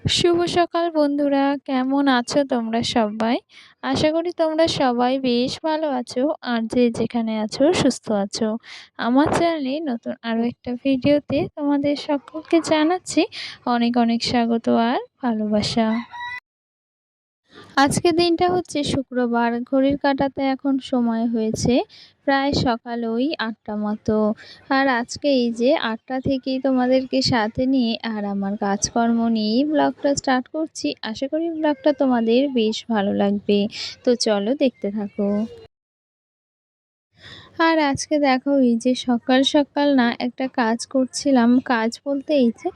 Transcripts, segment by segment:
শুভ সকাল বন্ধুরা, কেমন আছো তোমরা সবাই? আশা করি তোমরা সবাই বেশ ভালো আছো আর যে যেখানে আছো সুস্থ আছো। আমার চ্যানেলে নতুন আরো একটা ভিডিওতে তোমাদের সকলকে জানাচ্ছি অনেক অনেক স্বাগত আর ভালোবাসা। আজকের দিনটা হচ্ছে শুক্রবার। ঘড়ির কাঁটাতে এখন সময় হয়েছে প্রায় সকাল ওই ৮টা মতো। আর আজকে এই যে ৮টা থেকেই তোমাদেরকে সাথে নিয়ে আর আমার কাজকর্ম নিয়েই ব্লগটা স্টার্ট করছি। আশা করি ব্লগটা তোমাদের বেশ ভালো লাগবে। তো চলো দেখতে থাকো। আর আজকে দেখো এই যে সকাল সকাল না একটা কাজ করছিলাম। কাজ বলতে এই যে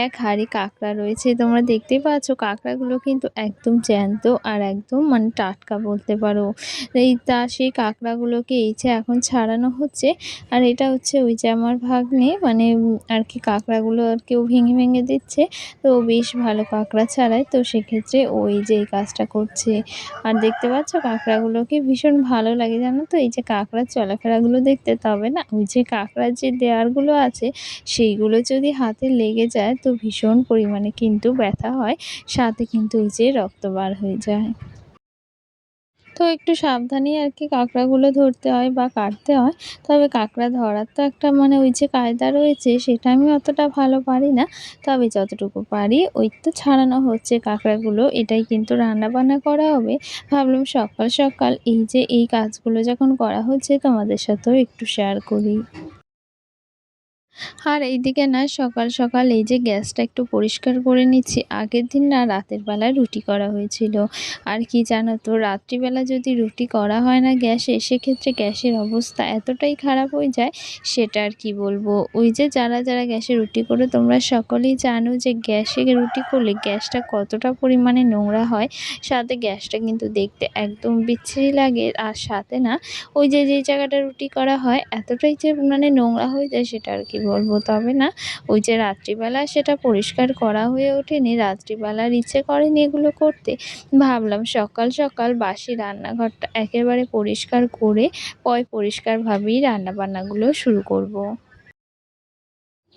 এক হাঁড়ি কাঁকড়া রয়েছে। তোমরা দেখতেই পাচ্ছ কাঁকড়াগুলো কিন্তু একদম জ্যান্ত আর একদম মানে টাটকা বলতে পারো। সেই কাঁকড়াগুলোকে এই যে এখন ছাড়ানো হচ্ছে। আর এটা হচ্ছে ওই যে আমার ভাগ্নে মানে আর কি কাঁকড়াগুলো আর কেউ ভেঙে ভেঙে দিচ্ছে। তো ও বেশ ভালো কাঁকড়া ছাড়ায়। তো সেক্ষেত্রে ওই যে এই কাজটা করছে। আর দেখতে পাচ্ছ কাঁকড়াগুলোকে ভীষণ ভালো লাগে জানো তো এই যে কাঁকড়ার চলাফেরাগুলো দেখতে। তবে না ওই যে কাঁকড়ার যে দেয়ারগুলো আছে সেইগুলো যদি হাতে লেগে যায় তো ভীষণ পরিমাণে কিন্তু ব্যথা হয়, সাথে কিন্তু ওই যে রক্ত বার হয়ে যায়। তো একটু সাবধানেই আর কি কাঁকড়াগুলো ধরতে হয় বা কাটতে হয়। তবে কাঁকড়া ধরার তো একটা মানে ওই যে কায়দা রয়েছে, সেটা আমি অতটা ভালো পারি না। তবে যতটুকু পারি ওই তো ছাড়ানো হচ্ছে কাঁকড়াগুলো। এটাই কিন্তু রান্নাবান্না করা হবে। ভাবলাম সকাল সকাল এই যে এই কাজগুলো যখন করা হচ্ছে তোমাদের সাথেও একটু শেয়ার করি। আর এইদিকে না সকাল সকাল এই যে গ্যাসটা একটু পরিষ্কার করে নিচ্ছি। আগের দিন না রাতের বেলায় রুটি করা হয়েছিল। আর কি জানো তো রাত্রিবেলা যদি রুটি করা হয় না গ্যাসে, সেক্ষেত্রে গ্যাসের অবস্থা এতটাই খারাপ হয়ে যায় সেটা আর কি বলবো। ওই যে যারা যারা গ্যাসে রুটি করে তোমরা সকলেই জানো যে গ্যাসে রুটি করলে গ্যাসটা কতটা পরিমাণে নোংরা হয়। সাথে গ্যাসটা কিন্তু দেখতে একদম বিচ্ছিরি লাগে। আর সাথে না ওই যে যেই জায়গাটা রুটি করা হয় এতটাই যে মানে নোংরা হয়ে যায় সেটা আর কি বলবো। তবে না ওই যে রাত্রিবেলা সেটা পরিষ্কার করা হয়ে ওঠেনি। রাত্রিবেলার ইচ্ছে করেনি এগুলো করতে। ভাবলাম সকাল সকাল বাসি রান্নাঘরটা একেবারে পরিষ্কার করে পরিষ্কারভাবেই রান্নাবান্নাগুলো শুরু করব।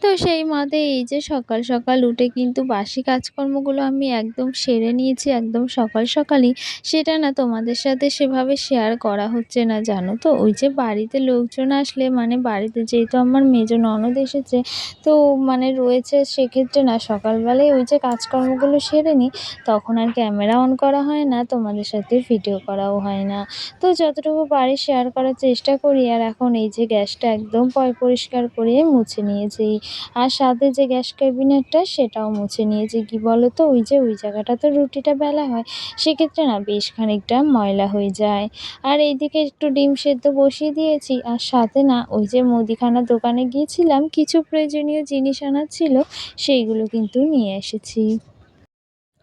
তো সেই মতে এই যে সকাল সকাল উঠে কিন্তু বাসি কাজকর্মগুলো আমি একদম সেরে নিয়েছি একদম সকাল সকালই। সেটা না তোমাদের সাথে সেভাবে শেয়ার করা হচ্ছে না জানো তো। ওই যে বাড়িতে লোকজন আসলে মানে বাড়িতে যেহেতু আমার মেজো ননদ এসেছে তো মানে রয়েছে, সেক্ষেত্রে না সকালবেলায় ওই যে কাজকর্মগুলো সেরে নিই। তখন আর ক্যামেরা অন করা হয় না, তোমাদের সাথে ভিডিও করাও হয় না। তো যতটুকু পারি শেয়ার করার চেষ্টা করি। আর এখন এই যে গ্যাসটা একদম পরিষ্কার করে মুছে নিয়েছি। আর সাথে যে গ্যাস ক্যাবিনেটটা সেটাও মুছে নিয়েছি। কি বলো তো ওই যে ওই জায়গাটাতে রুটিটা বেলা হয়, সেক্ষেত্রে না বেশ খানিকটা ময়লা হয়ে যায়। আর এইদিকে একটু ডিম সেদ্ধ বসিয়ে দিয়েছি। আর সাথে না ওই যে মুদিখানার দোকানে গিয়েছিলাম, কিছু প্রয়োজনীয় জিনিস আনার ছিল, সেইগুলো কিন্তু নিয়ে এসেছি।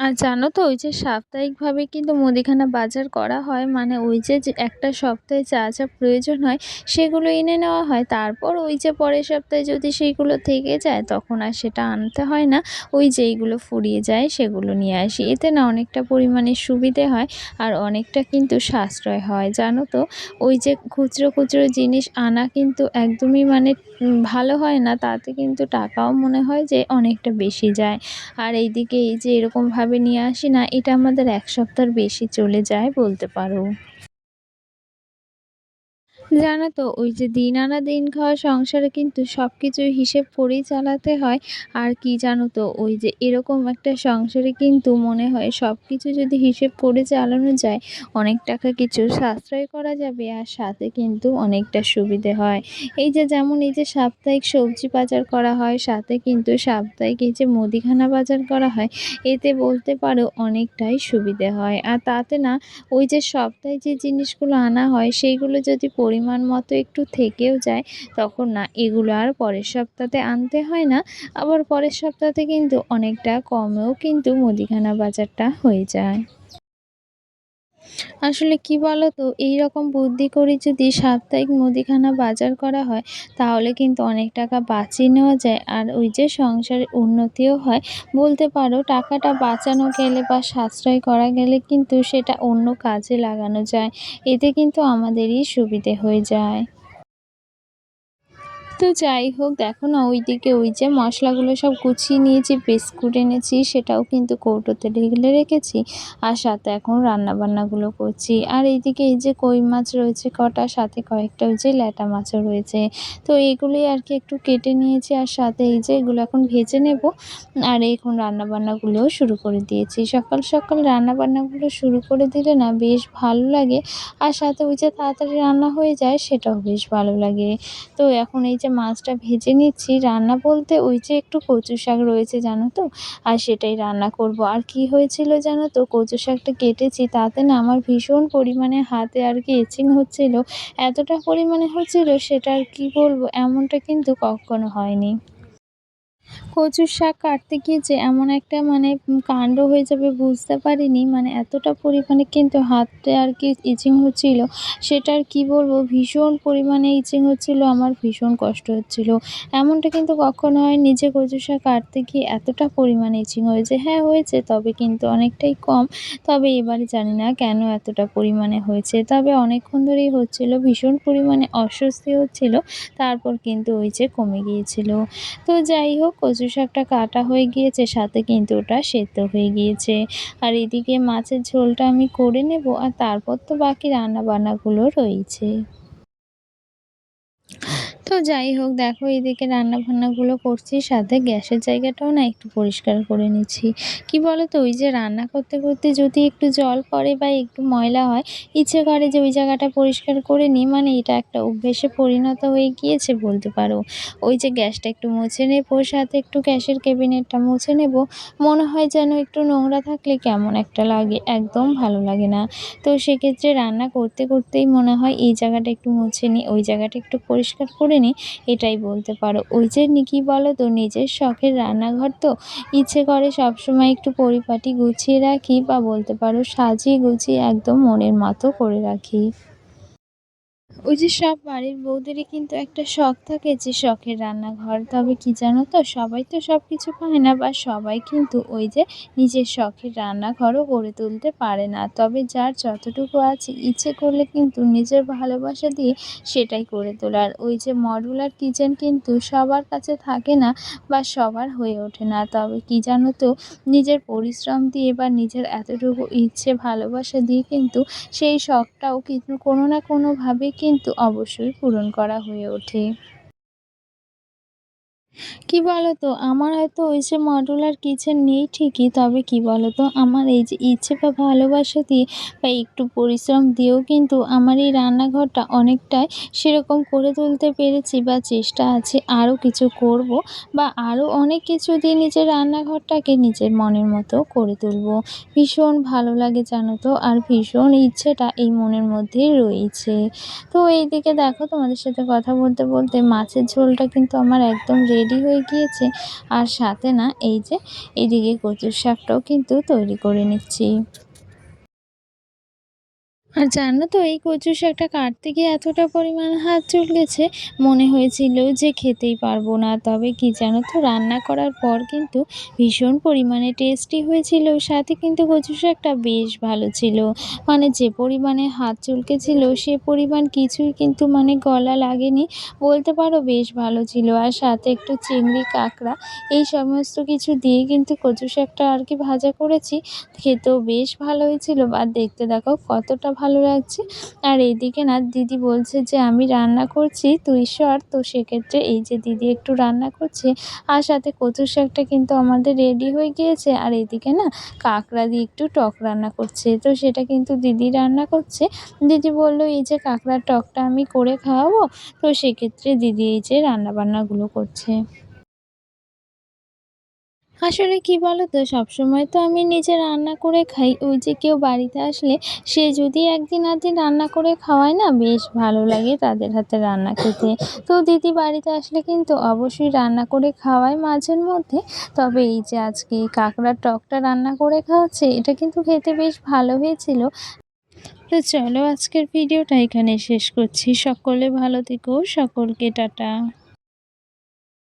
আর জানো তো ওই যে সাপ্তাহিকভাবে কিন্তু মুদিখানা বাজার করা হয়। মানে ওই যে একটা সপ্তাহে যা যা প্রয়োজন হয় সেগুলো এনে নেওয়া হয়। তারপর ওই যে পরের সপ্তাহে যদি সেইগুলো থেকে যায় তখন আর সেটা আনতে হয় না। ওই যেইগুলো ফুরিয়ে যায় সেগুলো নিয়ে আসি। এতে না অনেকটা পরিমাণে সুবিধে হয় আর অনেকটা কিন্তু সাশ্রয় হয় জানো তো। ওই যে খুচরো খুচরো জিনিস আনা কিন্তু একদমই মানে ভালো হয় না। তাতে কিন্তু টাকাও মনে হয় যে অনেকটা বেশি যায়। আর এইদিকে এই যে এরকমভাবে নিয়ে আসি না, এটা আমাদের ১ সপ্তাহের বেশি চলে যায় বলতে পারো। জানো তো ওই যে দিন আনা দিন খাওয়া সংসারে কিন্তু সবকিছুর হিসেব করেই চালাতে হয়। আর কি জানো তো ওই যে এরকম একটা সংসারে কিন্তু মনে হয় সবকিছু যদি হিসেব করে চালানো যায় অনেক টাকা কিছু সাশ্রয় করা যাবে আর সাথে কিন্তু অনেকটা সুবিধে হয়। এই যে যেমন এই যে সাপ্তাহিক সবজি বাজার করা হয়, সাথে কিন্তু সাপ্তাহিক এই যে মুদিখানা বাজার করা হয়, এতে বলতে পারো অনেকটাই সুবিধে হয়। আর তাতে না ওই যে সপ্তাহে যে জিনিসগুলো আনা হয় সেইগুলো যদি পরিমাণ মতো একটু থেকেও যায় তখন না এগুলো আর পরের সপ্তাহে আনতে হয় না। আবার পরের সপ্তাহে কিন্তু অনেকটা কমেও কিন্তু মুদিখানা বাজারটা হয়ে যায়। আসলে কি বলতো এইরকম বুদ্ধি করে যদি সাপ্তাহিক মুদিখানা বাজার করা হয় তাহলে কিন্তু অনেক টাকা বাঁচিয়ে নেওয়া যায় আর ওই যে সংসারের উন্নতিও হয় বলতে পারো। টাকাটা বাঁচানো গেলে বা সাশ্রয় করা গেলে কিন্তু সেটা অন্য কাজে লাগানো যায়। এতে কিন্তু আমাদেরই সুবিধে হয়ে যায়। তো যাই হোক দেখো না, ওইদিকে ওই যে মশলাগুলো সব গুছিয়ে নিয়েছি, বিস্কুট এনেছি সেটাও কিন্তু কৌটোতে ঢেলে রেখেছি। আর সাথে এখন রান্নাবান্নাগুলো করছি। আর এইদিকে এই যে কই মাছ রয়েছে কটা, সাথে কয়েকটা ওই যে ল্যাটা মাছও রয়েছে। তো এগুলোই আর কি একটু কেটে নিয়েছি, আর সাথে এই যে এগুলো এখন ভেজে নেব। আর এখন রান্নাবান্নাগুলোও শুরু করে দিয়েছি। সকাল সকাল রান্নাবান্নাগুলো শুরু করে দিলে না বেশ ভালো লাগে। আর সাথে ওই যে তাড়াতাড়ি রান্না হয়ে যায়, সেটাও বেশ ভালো লাগে। তো এখন এই যে মাছটা ভেজে নিচ্ছি। রান্না বলতে ওই যে একটু কচু শাক রয়েছে জানো তো, আর সেটাই রান্না করব। আর কি হয়েছিল জানো তো, কচু শাকটা কেটেছি তাতে না আমার ভীষণ পরিমাণে হাতে আর কি ইচিং হচ্ছিল। এতটা পরিমাণে হচ্ছিল সেটা আর কি বলবো, এমনটা কিন্তু কখনো হয়নি। কচুর শাক কাটতে গিয়ে যে এমন একটা কাণ্ড হয়ে যাবে বুঝতে পারিনি। এতটা পরিমাণে কিন্তু হাতে আর কি ইচিং হচ্ছিল, সেটা আর কি বলবো, ভীষণ পরিমাণে ইচিং হচ্ছিল, আমার ভীষণ কষ্ট হচ্ছিল। এমনটা কিন্তু কখনো হয়নি যে কচু শাক কাটতে গিয়ে এতটা পরিমাণে ইচিং হয়েছে। হ্যাঁ হয়েছে, তবে কিন্তু অনেকটাই কম। তবে এবারে জানি না কেন এতটা পরিমাণে হয়েছে। তবে অনেকক্ষণ ধরেই হচ্ছিল, ভীষণ পরিমাণে অস্বস্তি হচ্ছিল। তারপর কিন্তু ওই যে কমে গিয়েছিল। তো যাই হোক, কচু শাকটা কাটা হয়ে গিয়েছে, সাথে কিন্তু ওটা সেদ্ধ হয়ে গিয়েছে। আর এদিকে মাছের ঝোলটা আমি করে নেব, আর তারপর তো বাকি রান্নাবান্নাগুলো রয়েছে। তো যাই হোক দেখো, এদিকে রান্নাবান্নাগুলো করছি, সাথে গ্যাসের জায়গাটাও না একটু পরিষ্কার করে নিচ্ছি। কি বলো তো, ওই যে রান্না করতে করতে যদি একটু জল পড়ে বা একটু ময়লা হয়, ইচ্ছে করে যে ওই জায়গাটা পরিষ্কার করে নিই। এটা একটা অভ্যেসে পরিণত হয়ে গিয়েছে বলতে পারো। ওই যে গ্যাসটা একটু মুছে নেবো, সাথে একটু গ্যাসের ক্যাবিনেটটা মুছে নেব। মনে হয় যেন একটু নোংরা থাকলে কেমন একটা লাগে, একদম ভালো লাগে না। তো সেক্ষেত্রে রান্না করতে করতেই মনে হয় এই জায়গাটা একটু মুছে নিই, ওই জায়গাটা একটু পরিষ্কার করে নিই, এটাই বলতে পারো। ওই যে কি বলো তো, নিজের শখের রান্নাঘর তো ইচ্ছে করে সবসময় একটু পরিপাটি গুছিয়ে রাখি, বা বলতে পারো সাজিয়ে গুছিয়ে একদম মনের মতো করে রাখি। ওই যে সব বাড়ির বউদেরই কিন্তু একটা শখ থাকে যে শখের রান্নাঘর। তবে কি জানো তো, সবাই তো সব কিছু পায় না, বা সবাই কিন্তু ওই যে নিজের শখের রান্নাঘরও গড়ে তুলতে পারে না। তবে যার যতটুকু আছে, ইচ্ছে করলে কিন্তু নিজের ভালোবাসা দিয়ে সেটাই করে তোলার। ওই যে মডুলার কিচেন কিন্তু সবার কাছে থাকে না, বা সবার হয়ে ওঠে না। তবে কি জানো তো, নিজের পরিশ্রম দিয়ে বা নিজের এতটুকু ইচ্ছে ভালোবাসা দিয়ে কিন্তু সেই শখটাও কিন্তু কোনো না কোনোভাবে কিন্তু অবশ্যই পূরণ করা হয়ে ওঠে। কি বলতো, আমার হয়তো ওই যে মডুলার কিচেন নেই ঠিকই, তবে কি বলতো, আমার এই যে ইচ্ছে বা ভালোবাসা দিয়ে বা একটু পরিশ্রম দিয়েও কিন্তু আমার এই রান্নাঘরটা অনেকটাই সেরকম করে তুলতে পেরেছি, বা চেষ্টা আছে আরও কিছু করব, বা আরও অনেক কিছু দিয়ে নিজের রান্নাঘরটাকে নিজের মনের মতো করে তুলব। ভীষণ ভালো লাগে জানো তো, আর ভীষণ ইচ্ছেটা এই মনের মধ্যেই রয়েছে। তো এইদিকে দেখো, তোমাদের সাথে কথা বলতে বলতে মাছের ঝোলটা কিন্তু আমার একদম রেডি হয়ে গিয়েছে। আর সাথে না এই যে এদিকে কচুর শাকটাও কিন্তু তৈরি করে নিচ্ছি। আর জানো তো, এই কচু শাকটা কাটতে গিয়ে এতটা পরিমাণ হাত চুলকেছে, মনে হয়েছিল যে খেতেই পারবো না। তবে কি জানো তো, রান্না করার পর কিন্তু ভীষণ পরিমাণে টেস্টি হয়েছিল, সাথে কিন্তু কচু শাকটা বেশ ভালো ছিল। যে পরিমাণে হাত চুলকেছিল সে পরিমাণ কিছুই কিন্তু গলা লাগেনি, বলতে পারো বেশ ভালো ছিল। আর সাথে একটু চিংড়ি, কাঁকড়া এই সমস্ত কিছু দিয়ে কিন্তু কচু শাকটা আর কি ভাজা করেছি। খেতেও বেশ ভালো হয়েছিল, আর দেখতে দেখো কতটা ভালো লাগছে। আর এইদিকে না দিদি বলছে যে আমি রান্না করছি, তুই সর। তো সেক্ষেত্রে এই যে দিদি একটু রান্না করছে, আর সাথে কচু শাকটা কিন্তু আমাদের রেডি হয়ে গিয়েছে। আর এদিকে না কাঁকড়া দিয়ে একটু টক রান্না করছে, তো সেটা কিন্তু দিদি রান্না করছে। দিদি বললো এই যে কাঁকড়ার টকটা আমি করে খাওয়াবো। তো সেক্ষেত্রে দিদি এই যে রান্নাবান্নাগুলো করছে। আসলে কি বলতো, সবসময় তো আমি নিজে রান্না করে খাই। ওই যে কেউ বাড়িতে আসলে সে যদি একদিন আধদিন রান্না করে খাওয়ায় না, বেশ ভালো লাগে তাদের হাতে রান্না খেতে। তো দিদি বাড়িতে আসলে কিন্তু অবশ্যই রান্না করে খাওয়ায় মাঝের মধ্যে। তবে এই যে আজকে এই কাঁকড়ার টকটা রান্না করে খাওয়াচ্ছে, এটা কিন্তু খেতে বেশ ভালো হয়েছিল। তো চলো, আজকের ভিডিওটা এখানে শেষ করছি। সকলে ভালো থেকো, সকলকে টাটা।